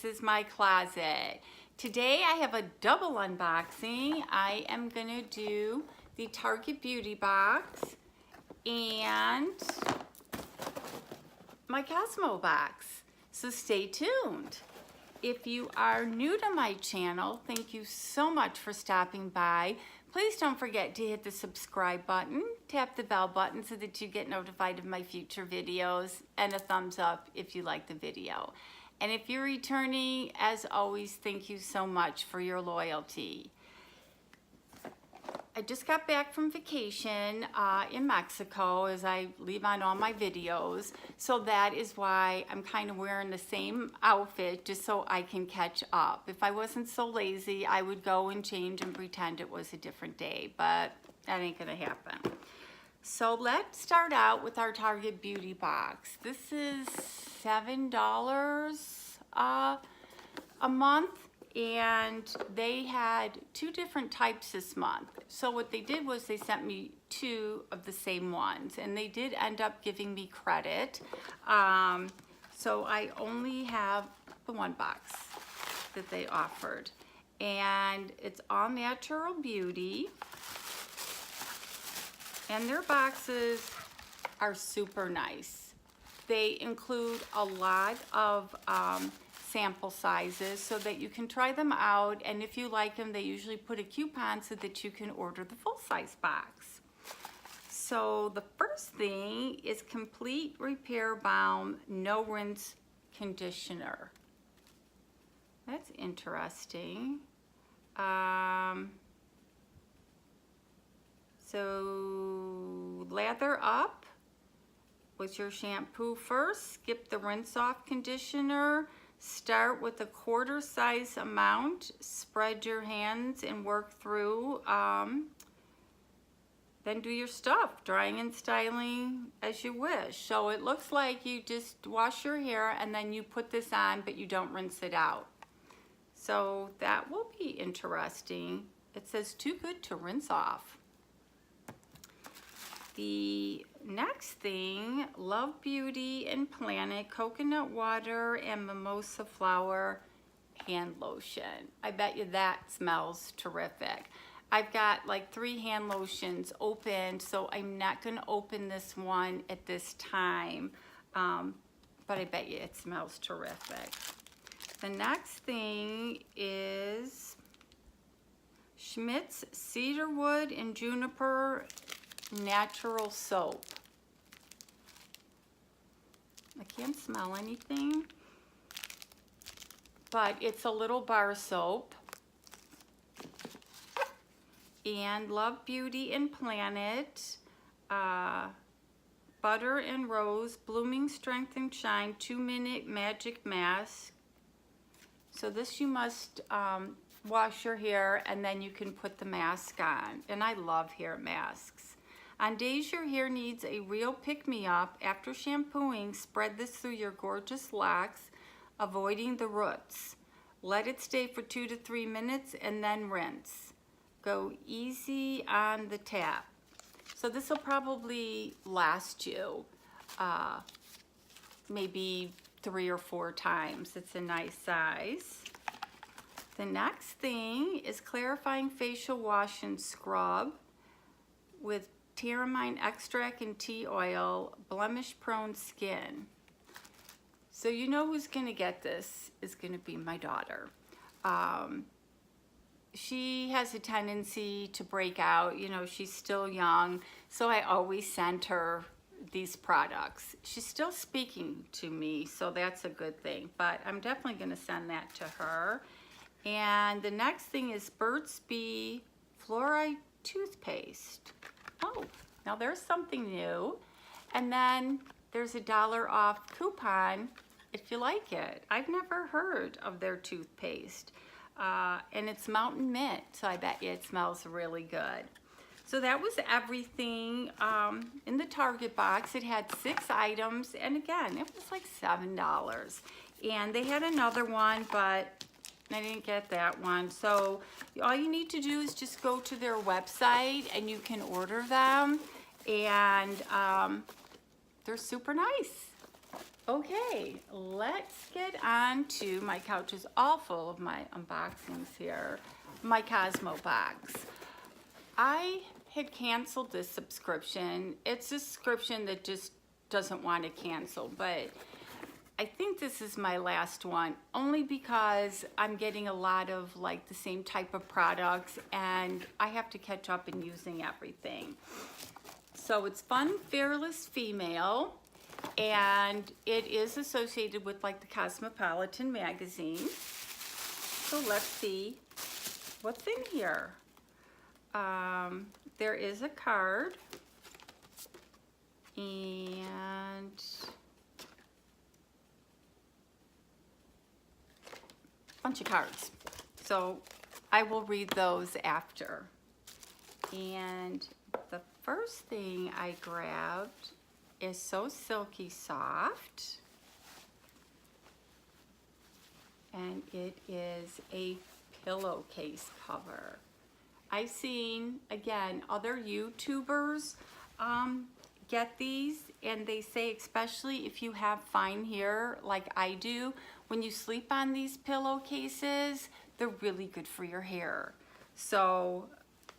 is my closet. Today I have a double unboxing. I am gonna do the Target Beauty Box and my Cosmo box. So stay tuned. If you are new to my channel, thank you so much for stopping by. Please don't forget to hit the subscribe button, tap the bell button so that you get notified of my future videos, and a thumbs up if you like the video. And if you're returning, as always, thank you so much for your loyalty. I just got back from vacation in Mexico, as I leave on all my videos. So that is why I'm kind of wearing the same outfit just so I can catch up. If I wasn't so lazy, I would go and change and pretend it was a different day, but that ain't gonna happen. So let's start out with our Target Beauty Box. This is $7 a month. And they had two different types this month. So what they did was they sent me two of the same ones, and they did end up giving me credit. So I only have the one box that they offered. And it's all natural beauty. And their boxes are super nice. They include a lot of sample sizes so that you can try them out, and if you like them, they usually put a coupon so that you can order the full-size box. So the first thing is Complete Repair Balm No Rinse Conditioner. That's interesting. So lather up with your shampoo first, skip the rinse off conditioner. Start with a quarter size amount, spread your hands and work through, then do your stuff, drying and styling as you wish. So it looks like you just wash your hair and then you put this on, but you don't rinse it out. So that will be interesting. It says too good to rinse off. The next thing, Love Beauty and Planet Coconut Water and Mimosa Flower Hand Lotion. I bet you that smells terrific. I've got like 3 hand lotions opened, so I'm not gonna open this one at this time, but I bet you it smells terrific. The next thing is Schmidt's Cedarwood and Juniper Natural Soap. I can't smell anything, but it's a little bar soap. And Love Beauty and Planet Butter and Rose Blooming Strength and Shine 2-minute Magic Mask. So this you must wash your hair and then you can put the mask on. And I love hair masks. On days your hair needs a real pick-me-up, after shampooing, spread this through your gorgeous locks, avoiding the roots. Let it stay for 2 to 3 minutes and then rinse. Go easy on the tap. So this will probably last you maybe 3 or 4 times. It's a nice size. The next thing is Clarifying Facial Wash and Scrub with Taramine extract and tea oil, blemish-prone skin. So you know who's gonna get this is gonna be my daughter. She has a tendency to break out, you know, she's still young, so I always send her these products. She's still speaking to me, so that's a good thing, but I'm definitely gonna send that to her. And the next thing is Burt's Bee Fluoride Toothpaste. Oh, now there's something new. And then there's a $1 off coupon if you like it. I've never heard of their toothpaste. And it's Mountain Mint, so I bet you it smells really good. So that was everything in the Target box. It had 6 items, and again, it was like $7. And they had another one, but I didn't get that one. So all you need to do is just go to their website and you can order them. And they're super nice. Okay, let's get on to, my couch is all full of my unboxings here, my Cosmo box. I had canceled this subscription. It's a subscription that just doesn't want to cancel, but I think this is my last one, only because I'm getting a lot of like the same type of products and I have to catch up in using everything. So it's Fun Fearless Female, and it is associated with like the Cosmopolitan magazine. So let's see what's in here. There is a card and a bunch of cards. So I will read those after. And the first thing I grabbed is so silky soft, and it is a pillowcase cover. I've seen, again, other YouTubers get these, and they say, especially if you have fine hair like I do, when you sleep on these pillowcases, they're really good for your hair. So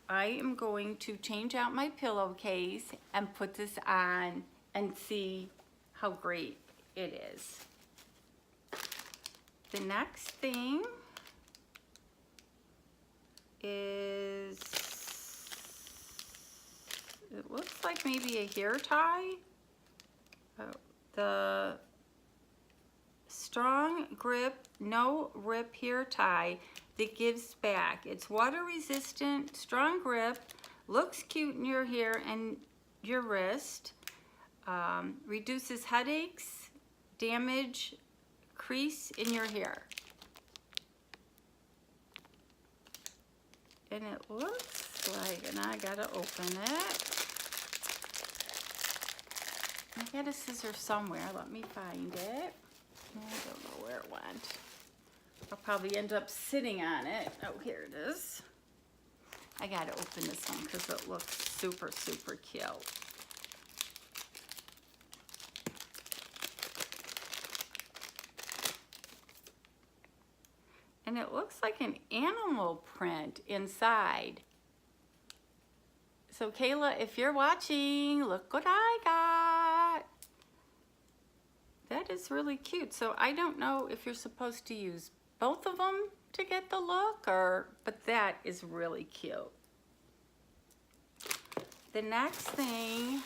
I am going to change out my pillowcase and put this on and see how great it is. The next thing is, it looks like maybe a hair tie. Oh, the Strong Grip No Rip hair tie that gives back. It's water resistant, strong grip, looks cute in your hair and your wrist, reduces headaches, damage, crease in your hair. And it looks like, and I gotta open it. I got a scissor somewhere, let me find it. I don't know where it went. I'll probably end up sitting on it. Oh, here it is. I gotta open this one because it looks super, super cute. And it looks like an animal print inside. So Kayla, if you're watching, look what I got. That is really cute. So I don't know if you're supposed to use both of them to get the look, but that is really cute. The next thing,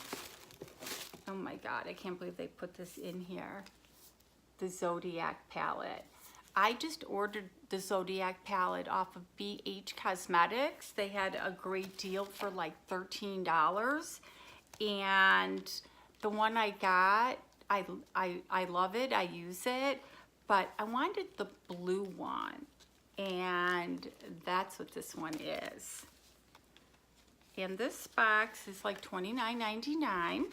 oh my God, I can't believe they put this in here. The Zodiac palette. I just ordered the Zodiac palette off of BH Cosmetics. They had a great deal for like $13. And the one I got, I love it, I use it, but I wanted the blue one, and that's what this one is. And this box is like $29.99.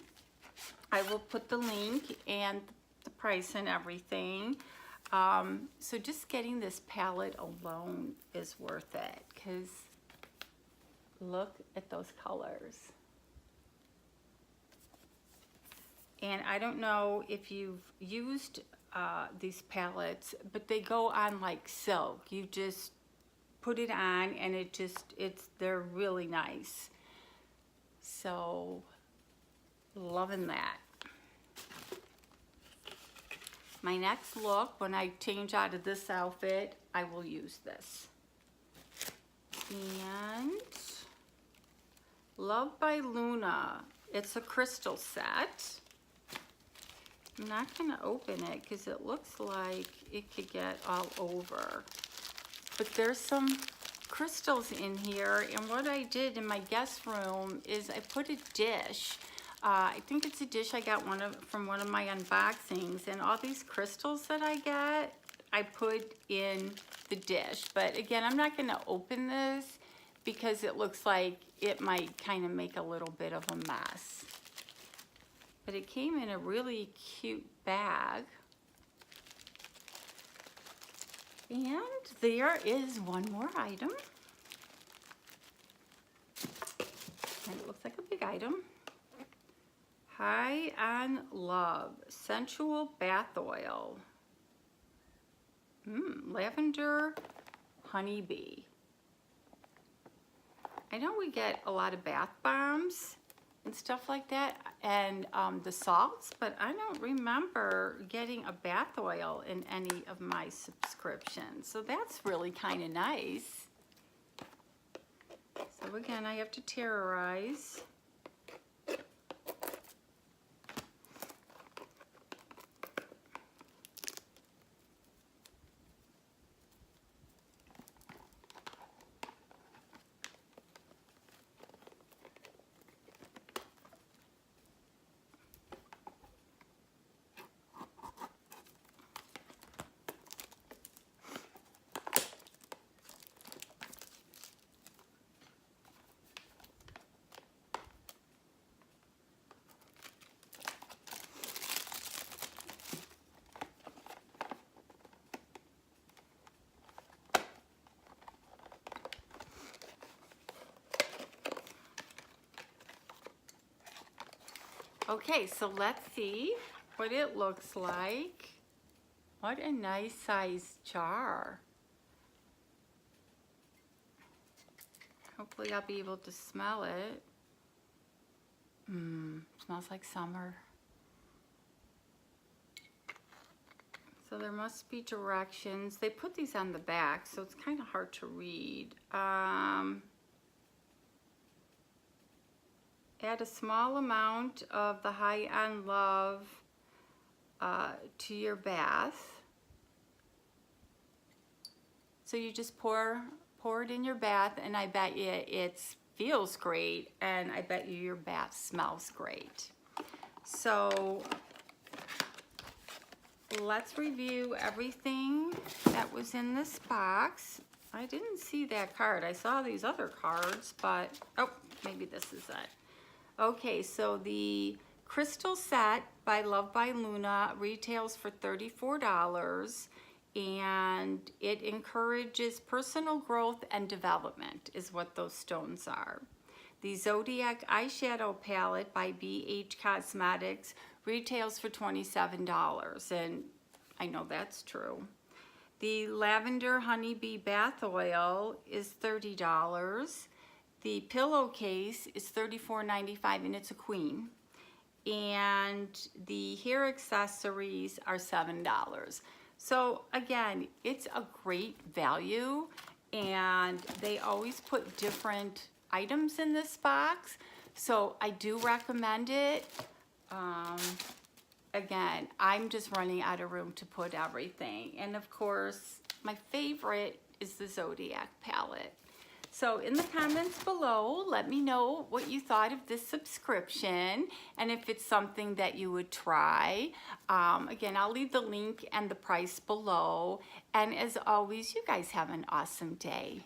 I will put the link and the price and everything. So just getting this palette alone is worth it, because look at those colors. And I don't know if you've used these palettes, but they go on like silk. You just put it on and they're really nice. So, loving that. My next look, when I change out of this outfit, I will use this. And Love by Luna. It's a crystal set. I'm not going to open it because it looks like it could get all over. But there's some crystals in here, and what I did in my guest room is I put a dish. I think it's a dish I got from one of my unboxings, and all these crystals that I get, I put in the dish. But again, I'm not going to open this because it looks like it might kind of make a little bit of a mess. But it came in a really cute bag. And there is one more item. And it looks like a big item. High on Love Sensual Bath Oil. Lavender Honeybee. I know we get a lot of bath bombs and stuff like that, and the salts, but I don't remember getting a bath oil in any of my subscriptions. So that's really kind of nice. So again, I have to terrorize. Okay, so let's see what it looks like. What a nice size jar. Hopefully I'll be able to smell it. Smells like summer. So there must be directions. They put these on the back, so it's kind of hard to read. Add a small amount of the High on Love to your bath. So you just pour it in your bath, and I bet you it feels great, and I bet you your bath smells great. So let's review everything that was in this box. I didn't see that card. I saw these other cards, but oh, maybe this is it. Okay, so the crystal set by Love by Luna retails for $34, and it encourages personal growth and development is what those stones are. The Zodiac eyeshadow palette by BH Cosmetics retails for $27, and I know that's true. The Lavender Honeybee Bath Oil is $30. The pillowcase is $34.95, and it's a queen. And the hair accessories are $7. So again, it's a great value, and they always put different items in this box. So I do recommend it. Again, I'm just running out of room to put everything. And of course, my favorite is the Zodiac palette. So in the comments below, let me know what you thought of this subscription and if it's something that you would try. Again, I'll leave the link and the price below. And as always, you guys have an awesome day.